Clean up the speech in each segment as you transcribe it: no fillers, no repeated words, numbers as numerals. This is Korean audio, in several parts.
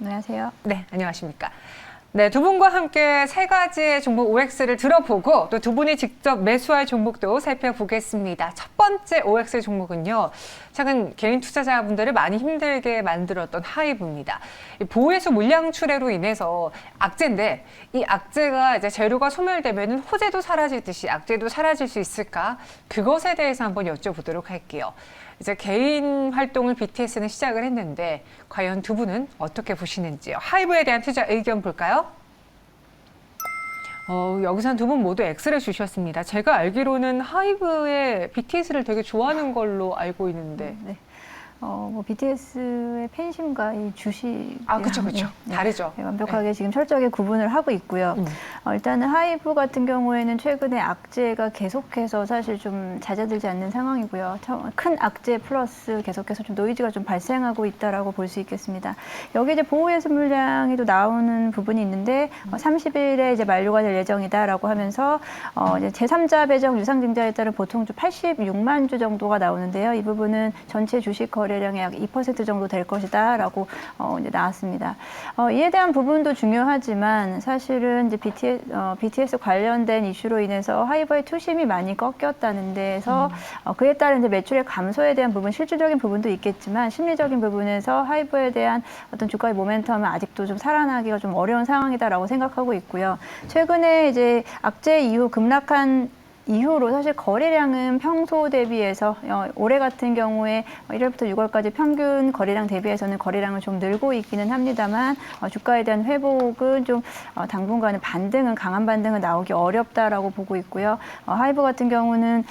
안녕하세요. 네, 안녕하십니까. 네, 두 분과 함께 세 가지의 종목 OX를 들어보고 또 두 분이 직접 매수할 종목도 살펴보겠습니다. 첫 번째 OX 종목은요. 최근 개인 투자자분들을 많이 힘들게 만들었던 하이브입니다. 보호해수 물량 출회로 인해서 악재인데 이 악재가 이제 재료가 소멸되면 호재도 사라지듯이 악재도 사라질 수 있을까? 그것에 대해서 한번 여쭤보도록 할게요. 이제 개인 활동을 BTS는 시작을 했는데 과연 두 분은 어떻게 보시는지요? 하이브에 대한 투자 의견 볼까요? 여기선 두 분 모두 X를 주셨습니다. 제가 알기로는 하이브의 BTS를 되게 좋아하는 걸로 알고 있는데. 네. BTS의 팬심과 이 주식. 그렇죠. 다르죠. 완벽하게 지금 철저하게 구분을 하고 있고요. 일단은 하이브 같은 경우에는 최근에 악재가 계속해서 사실 좀 잦아들지 않는 상황이고요. 큰 악재 플러스 계속해서 좀 노이즈가 좀 발생하고 있다라고 볼 수 있겠습니다. 여기 이제 보호해수 물량이 또 나오는 부분이 있는데 30일에 이제 만료가 될 예정이다라고 하면서 이제 제3자 배정 유상증자에 따른 보통 주 86만 주 정도가 나오는데요. 이 부분은 전체 주식 거래량의 약 2% 정도 될 것이다라고 이제 나왔습니다. 이에 대한 부분도 중요하지만 사실은 이제 BTS 관련된 이슈로 인해서 하이브의 투심이 많이 꺾였다는 데에서 그에 따른 이제 매출의 감소에 대한 부분, 실질적인 부분도 있겠지만 심리적인 부분에서 하이브에 대한 어떤 주가의 모멘텀은 아직도 좀 살아나기가 좀 어려운 상황이다라고 생각하고 있고요. 최근에 이제 악재 이후 급락한 이후로 사실 거래량은 평소 대비해서 올해 같은 경우에 1월부터 6월까지 평균 거래량 대비해서는 거래량을 좀 늘고 있기는 합니다만 주가에 대한 회복은 좀 당분간은 강한 반등은 나오기 어렵다라고 보고 있고요. 하이브 같은 경우는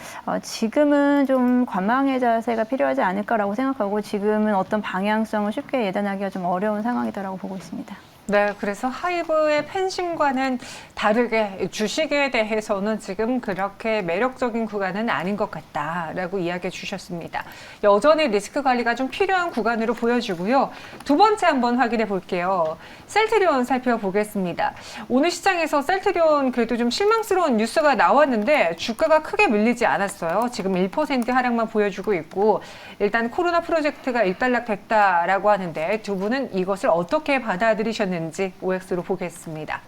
지금은 좀 관망의 자세가 필요하지 않을까라고 생각하고 지금은 어떤 방향성을 쉽게 예단하기가 좀 어려운 상황이다라고 보고 있습니다. 네, 그래서 하이브의 팬심과는 다르게 주식에 대해서는 지금 그렇게 매력적인 구간은 아닌 것 같다라고 이야기해 주셨습니다. 여전히 리스크 관리가 좀 필요한 구간으로 보여지고요. 두 번째 한번 확인해 볼게요. 셀트리온 살펴보겠습니다. 오늘 시장에서 셀트리온 그래도 좀 실망스러운 뉴스가 나왔는데 주가가 크게 밀리지 않았어요. 지금 1% 하락만 보여주고 있고 일단 코로나 프로젝트가 일단락됐다라고 하는데 두 분은 이것을 어떻게 받아들이셨는지 OX로 보겠습니다.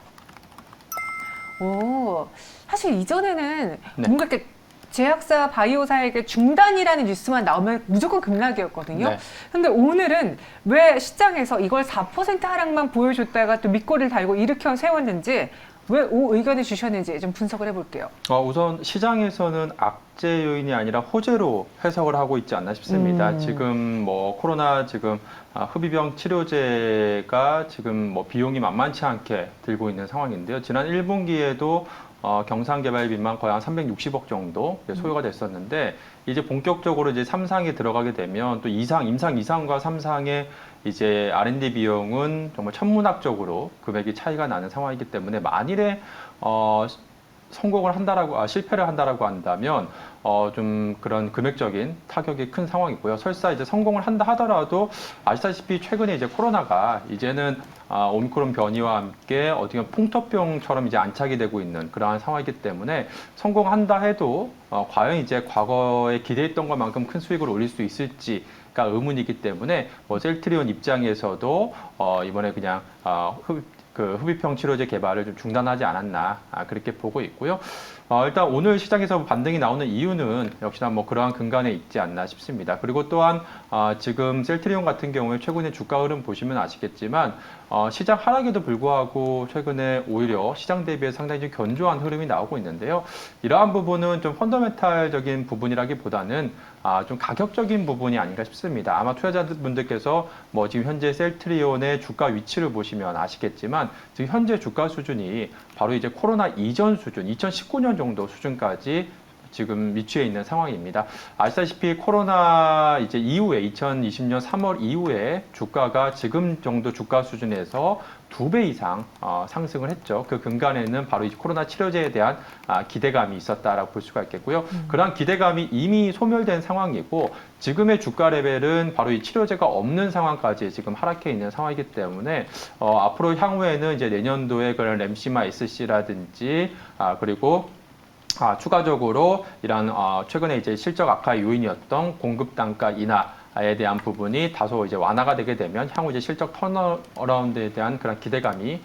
사실 이전에는 뭔가 이렇게 제약사 바이오사에게 중단이라는 뉴스만 나오면 무조건 급락이었거든요. 네. 근데 오늘은 왜 시장에서 이걸 4% 하락만 보여줬다가 또 밑거리를 달고 일으켜 세웠는지 왜 의견을 주셨는지 좀 분석을 해볼게요. 우선 시장에서는 악재 요인이 아니라 호재로 해석을 하고 있지 않나 싶습니다. 지금 뭐 코로나 지금 흡입형 치료제가 지금 뭐 비용이 만만치 않게 들고 있는 상황인데요. 지난 1분기에도 경상개발비만 거의 한 360억 정도 소요가 됐었는데 이제 본격적으로 이제 3상에 들어가게 되면 또 임상 2상과 3상의 이제 R&D 비용은 정말 천문학적으로 금액이 차이가 나는 상황이기 때문에 만일에 성공을 한다라고 실패를 한다라고 한다면 좀 그런 금액적인 타격이 큰 상황이고요. 설사 이제 성공을 한다 하더라도 아시다시피 최근에 이제 코로나가 이제는 오미크론 변이와 함께 어떻게 보면 풍토병처럼 이제 안착이 되고 있는 그러한 상황이기 때문에 성공한다 해도 과연 이제 과거에 기대했던 것만큼 큰 수익을 올릴 수 있을지가 의문이기 때문에 셀트리온 입장에서도 이번에 그냥 흡입형 치료제 개발을 좀 중단하지 않았나 그렇게 보고 있고요. 일단 오늘 시장에서 반등이 나오는 이유는 역시나 뭐 그러한 근간에 있지 않나 싶습니다. 그리고 또한 지금 셀트리온 같은 경우에 최근에 주가 흐름 보시면 아시겠지만 시장 하락에도 불구하고 최근에 오히려 시장 대비해 상당히 좀 견조한 흐름이 나오고 있는데요. 이러한 부분은 좀 펀더멘탈적인 부분이라기보다는 좀 가격적인 부분이 아닌가 싶습니다. 아마 투자자분들께서 뭐 지금 현재 셀트리온의 주가 위치를 보시면 아시겠지만 지금 현재 주가 수준이 바로 이제 코로나 이전 수준, 2019년 정도 수준까지 지금 위치해 있는 상황입니다. 아시다시피 코로나 이제 이후에 2020년 3월 이후에 주가가 지금 정도 주가 수준에서 2배 이상 상승을 했죠. 그 근간에는 바로 이 코로나 치료제에 대한 기대감이 있었다라고 볼 수가 있겠고요. 그러한 기대감이 이미 소멸된 상황이고 지금의 주가 레벨은 바로 이 치료제가 없는 상황까지 지금 하락해 있는 상황이기 때문에 앞으로 향후에는 이제 내년도에 그런 램시마 SC라든지 그리고 추가적으로 이런 최근에 이제 실적 악화 요인이었던 공급 단가 인하 대한 부분이 다소 이제 완화가 되게 되면 향후 이제 실적 턴어라운드에 대한 그런 기대감이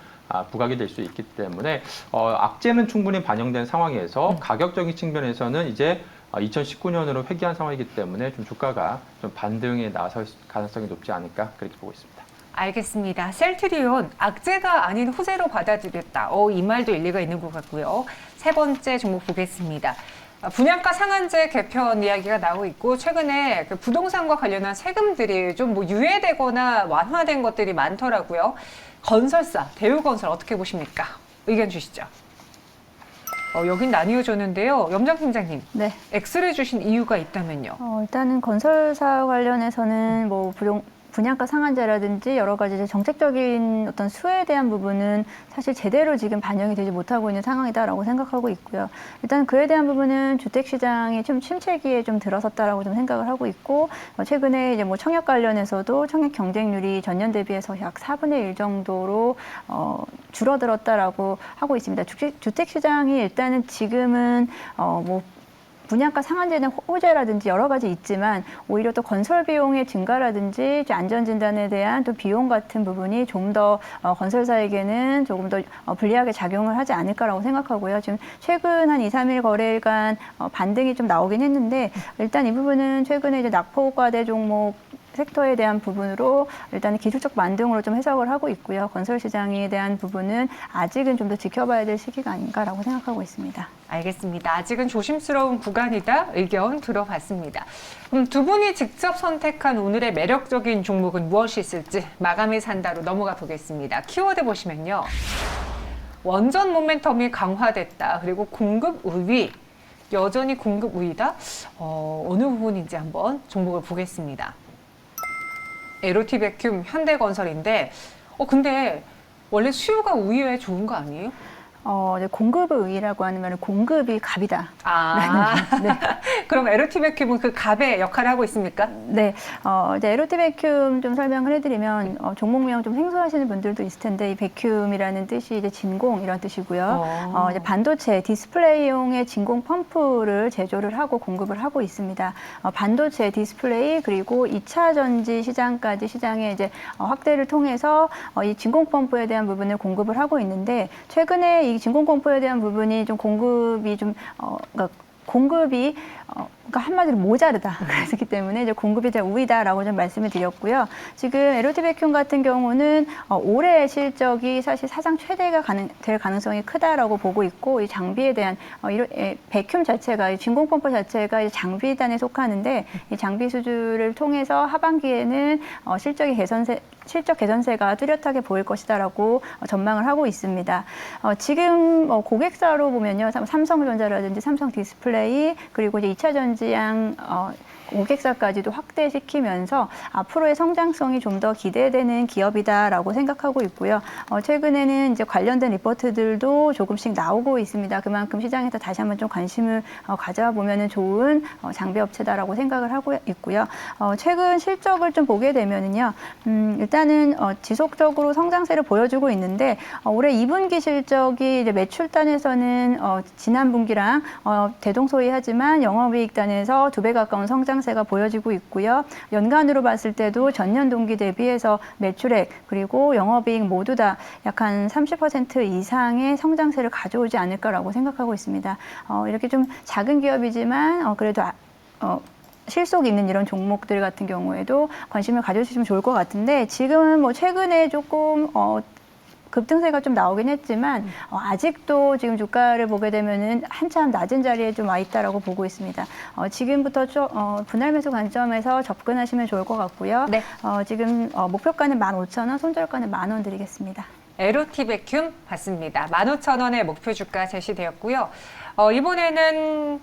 부각이 될 수 있기 때문에 악재는 충분히 반영된 상황에서 가격적인 측면에서는 이제 2019년으로 회귀한 상황이기 때문에 좀 주가가 좀 반등에 나설 가능성이 높지 않을까 그렇게 보고 있습니다. 알겠습니다. 셀트리온 악재가 아닌 호재로 받아들였다. 이 말도 일리가 있는 것 같고요. 세 번째 종목 보겠습니다. 분양가 상한제 개편 이야기가 나오고 있고 최근에 그 부동산과 관련한 세금들이 좀 뭐 유예되거나 완화된 것들이 많더라고요. 건설사, 대우건설 어떻게 보십니까? 의견 주시죠. 여긴 나뉘어졌는데요. 염장 팀장님, 네. X를 주신 이유가 있다면요? 일단은 건설사 관련해서는 뭐 분양가 상한제라든지 여러 가지 이제 정책적인 어떤 수혜에 대한 부분은 사실 제대로 지금 반영이 되지 못하고 있는 상황이다라고 생각하고 있고요. 일단 그에 대한 부분은 주택시장이 좀 침체기에 좀 들어섰다라고 좀 생각을 하고 있고, 최근에 이제 뭐 청약 관련해서도 청약 경쟁률이 전년 대비해서 약 4분의 1 정도로 줄어들었다라고 하고 있습니다. 주택시장이 일단은 지금은 뭐 분양가 상한제는 호재라든지 여러 가지 있지만 오히려 또 건설 비용의 증가라든지 안전진단에 대한 또 비용 같은 부분이 좀 더 건설사에게는 조금 더 불리하게 작용을 하지 않을까라고 생각하고요. 지금 최근 한 2, 3일 거래일간 반등이 좀 나오긴 했는데 일단 이 부분은 최근에 이제 낙폭과대 종목 섹터에 대한 부분으로 일단 기술적 반등으로 좀 해석을 하고 있고요. 건설 시장에 대한 부분은 아직은 좀 더 지켜봐야 될 시기가 아닌가라고 생각하고 있습니다. 알겠습니다. 아직은 조심스러운 구간이다. 의견 들어봤습니다. 두 분이 직접 선택한 오늘의 매력적인 종목은 무엇이 있을지 마감의 산다로 넘어가 보겠습니다. 키워드 보시면요. 원전 모멘텀이 강화됐다. 그리고 공급 우위. 여전히 공급 우위다. 어느 부분인지 한번 종목을 보겠습니다. LOT 베큐um, 현대건설인데 근데 원래 수요가 우위에 좋은 거 아니에요? 이제 공급의 의의라고 하는 말은 공급이 갑이다. 네. 그럼 LOT 베큐um은 그 갑의 역할을 하고 있습니까? 네. 이제 LOT 베큐um 좀 설명을 해드리면 종목명 좀 생소하시는 분들도 있을 텐데 이 베큐um이라는 뜻이 이제 진공 이런 뜻이고요. 이제 반도체 디스플레이용의 진공 펌프를 제조를 하고 공급을 하고 있습니다. 반도체 디스플레이 그리고 2차 전지 시장까지 시장의 이제 확대를 통해서 이 진공 펌프에 대한 부분을 공급을 하고 있는데 최근에 이 진공 펌프에 대한 부분이 좀 공급이 좀 그러니까 공급이 그러니까 한마디로 모자르다. 그렇기 때문에 이제 공급이 좀 우위다라고 좀 말씀을 드렸고요. 지금 LOT 베큐um 같은 경우는 올해 실적이 사실 사상 최대가 될 가능성이 크다라고 보고 있고 이 장비에 대한 베큐um 자체가 이 진공 펌프 자체가 장비단에 속하는데 이 장비 수주를 통해서 하반기에는 실적 개선세가 뚜렷하게 보일 것이다라고 전망을 하고 있습니다. 지금 고객사로 보면요, 삼성전자라든지 삼성 디스플레이 그리고 이제 2차 전지양 고객사까지도 확대시키면서 앞으로의 성장성이 좀 더 기대되는 기업이다라고 생각하고 있고요. 최근에는 이제 관련된 리포트들도 조금씩 나오고 있습니다. 그만큼 시장에서 다시 한번 좀 관심을 가져와 보면은 좋은 장비 업체다라고 생각을 하고 있고요. 최근 실적을 좀 보게 되면은요, 일단은 지속적으로 성장세를 보여주고 있는데 올해 2분기 실적이 이제 매출단에서는 지난 분기랑 대동소이하지만 영업이익단에서 2배 가까운 성장세가 보여지고 있고요. 연간으로 봤을 때도 전년 동기 대비해서 매출액 그리고 영업이익 모두 다 약 한 30% 이상의 성장세를 가져오지 않을까라고 생각하고 있습니다. 이렇게 좀 작은 기업이지만 그래도 실속 있는 이런 종목들 같은 경우에도 관심을 가져주시면 좋을 것 같은데 지금은 뭐 최근에 조금 급등세가 좀 나오긴 했지만 아직도 지금 주가를 보게 되면은 한참 낮은 자리에 좀 와 있다라고 보고 있습니다. 지금부터 분할 매수 관점에서 접근하시면 좋을 것 같고요. 네. 지금 목표가는 15,000원, 손절가는 10,000원 드리겠습니다. LOT 베큐um 받습니다. 15,000원의 목표 주가 제시되었고요. 이번에는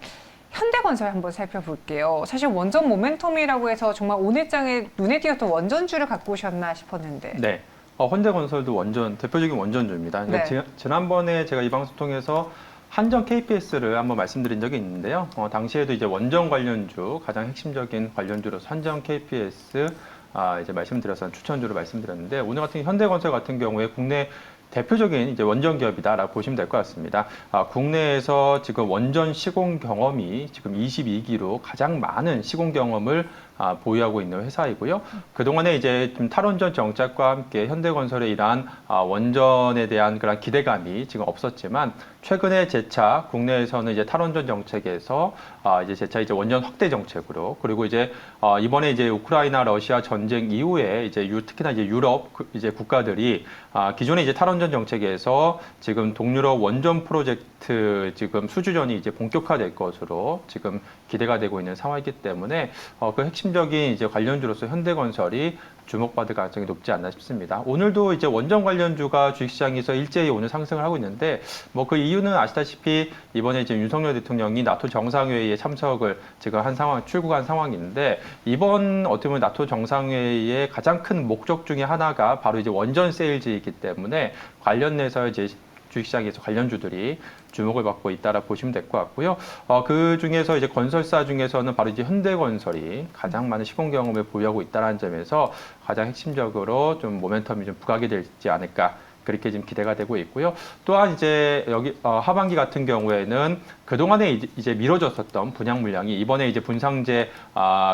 현대건설 한번 살펴볼게요. 사실 원전 모멘텀이라고 해서 정말 오늘장에 눈에 띄었던 원전주를 갖고 오셨나 싶었는데. 네. 현대건설도 대표적인 원전주입니다. 네. 지난번에 제가 이 방송 통해서 한전 KPS를 한번 말씀드린 적이 있는데요. 당시에도 이제 원전 관련주, 가장 핵심적인 관련주로서 한전 KPS 이제 말씀드려서 추천주로 말씀드렸는데 오늘 같은 현대건설 같은 경우에 국내 대표적인 이제 원전 기업이다라고 보시면 될 것 같습니다. 국내에서 지금 원전 시공 경험이 지금 22기로 가장 많은 시공 경험을 보유하고 있는 회사이고요. 그동안에 이제 좀 탈원전 정책과 함께 현대건설의 이러한 원전에 대한 그런 기대감이 지금 없었지만 최근에 재차 국내에서는 이제 탈원전 정책에서 이제 재차 이제 원전 확대 정책으로 그리고 이제 이번에 이제 우크라이나 러시아 전쟁 이후에 이제 특히나 이제 유럽 이제 국가들이 기존의 이제 탈원전 정책에서 지금 동유럽 원전 프로젝트 지금 수주전이 이제 본격화될 것으로 지금 기대가 되고 있는 상황이기 때문에 그 핵심적인 이제 관련주로서 현대건설이 주목받을 가능성이 높지 않나 싶습니다. 오늘도 이제 원전 관련주가 주식시장에서 일제히 오늘 상승을 하고 있는데 뭐 그 이유는 아시다시피 이번에 이제 윤석열 대통령이 나토 정상회의에 참석을 지금 출국한 상황인데 이번 어떻게 보면 나토 정상회의의 가장 큰 목적 중에 하나가 바로 이제 원전 세일즈이기 때문에 관련해서 이제 주식시장에서 관련주들이 주목을 받고 있다라 보시면 될 것 같고요. 그 중에서 이제 건설사 중에서는 바로 이제 현대건설이 가장 많은 시공 경험을 보유하고 있다는 점에서 가장 핵심적으로 좀 모멘텀이 좀 부각이 되지 않을까. 그렇게 지금 기대가 되고 있고요. 또한 이제 여기 하반기 같은 경우에는 그동안에 이제 미뤄졌었던 분양 물량이 이번에 이제 분상제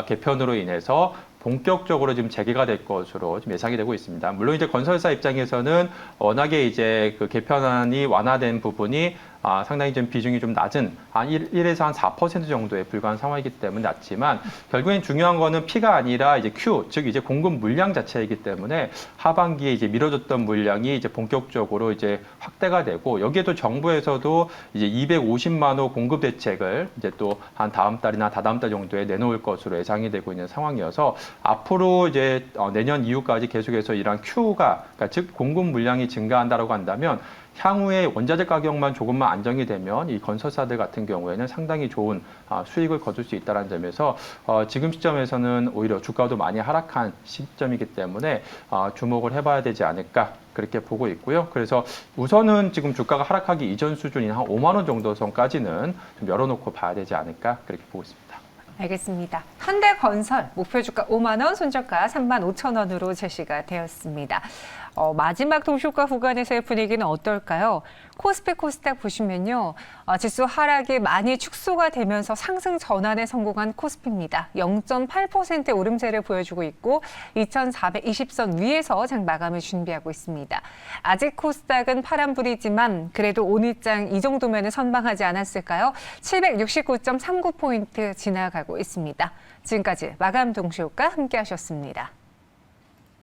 개편으로 인해서 본격적으로 지금 재개가 될 것으로 지금 예상이 되고 있습니다. 물론 이제 건설사 입장에서는 워낙에 이제 그 개편안이 완화된 부분이 상당히 좀 비중이 좀 낮은 한 1에서 한 4% 정도에 불과한 상황이기 때문에 낮지만 결국엔 중요한 거는 P가 아니라 이제 Q, 즉 이제 공급 물량 자체이기 때문에 하반기에 이제 미뤄졌던 물량이 이제 본격적으로 이제 확대가 되고 여기에도 정부에서도 이제 250만 호 공급 대책을 이제 또 한 다음 달이나 다다음 달 정도에 내놓을 것으로 예상이 되고 있는 상황이어서 앞으로 이제 내년 이후까지 계속해서 이러한 Q가 그러니까 즉 공급 물량이 증가한다라고 한다면 향후에 원자재 가격만 조금만 안정이 되면 이 건설사들 같은 경우에는 상당히 좋은 수익을 거둘 수 있다는 점에서 지금 시점에서는 오히려 주가도 많이 하락한 시점이기 때문에 주목을 해봐야 되지 않을까 그렇게 보고 있고요. 그래서 우선은 지금 주가가 하락하기 이전 수준인 한 5만 원 정도 선까지는 좀 열어놓고 봐야 되지 않을까 그렇게 보고 있습니다. 알겠습니다. 현대건설 목표 주가 5만 원, 손절가 3만 5천 원으로 제시가 되었습니다. 마지막 동시효과 구간에서의 분위기는 어떨까요? 코스피 코스닥 보시면요. 지수 하락이 많이 축소가 되면서 상승 전환에 성공한 코스피입니다. 0.8%의 오름세를 보여주고 있고 2,420선 위에서 장 마감을 준비하고 있습니다. 아직 코스닥은 파란불이지만 그래도 오늘장 이 정도면 선방하지 않았을까요? 769.39포인트 지나가고 있습니다. 지금까지 마감 동시효과 함께 하셨습니다.